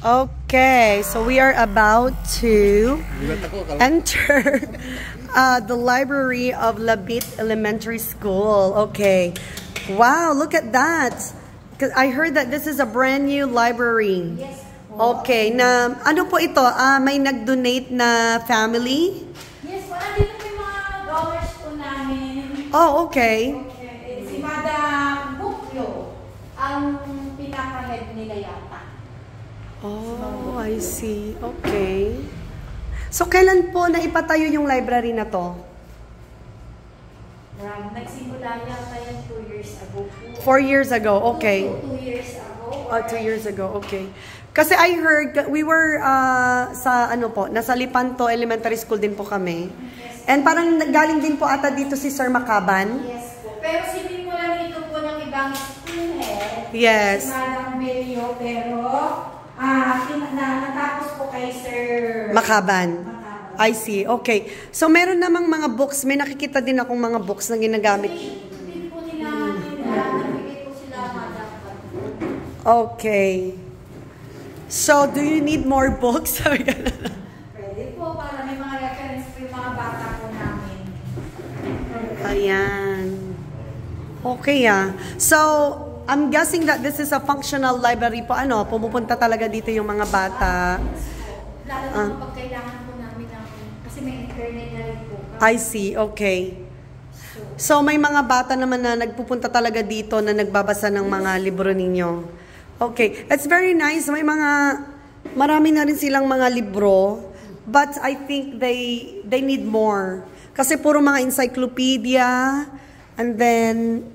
Okay, so we are about to enter the library of Labit Elementary School. Okay. Wow, look at that. Because I heard that this is a brand new library. Yes. Okay, na ano po ito? May nag-donate na family? Yes, wala dito po yung mga dollars po namin. Oh, okay. Okay. Si Madam Bukyo, ang pinaka-head nila yata. Oh, I see. Okay. So, kailan po naipatayo yung library na to? Nagsimula yata yan 2 years ago po. 4 years ago, okay. 2 years ago. 2 years ago, okay. Kasi I heard, we were sa ano po, nasa Lipanto Elementary School din po kami. Yes. And parang galing din po ata dito si Sir Macaban. Yes po. Pero sinimulan ito po ng ibang school head. Yes. Si Madam Belio, pero natapos po kay Sir Macaban. I see. Okay. So, meron namang mga books. May nakikita din akong mga books na ginagamit. Hindi po nila nagbigay po sila Madam. Okay. So, do you need more books? Pwede po, para may mga reference po yung mga bata po namin. Ayan. Okay, So, I'm guessing that this is a functional library po. Ano, pumupunta talaga dito yung mga bata. Lalo na pag kailangan po namin kasi may internet na rin po. I see. Okay. So, may mga bata naman na nagpupunta talaga dito na nagbabasa ng mga libro ninyo. Okay. It's very nice. Marami na rin silang mga libro. But I think they need more. Kasi puro mga encyclopedia. And then,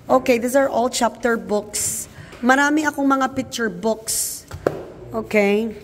okay, these are all chapter books. Marami akong mga picture books. Okay.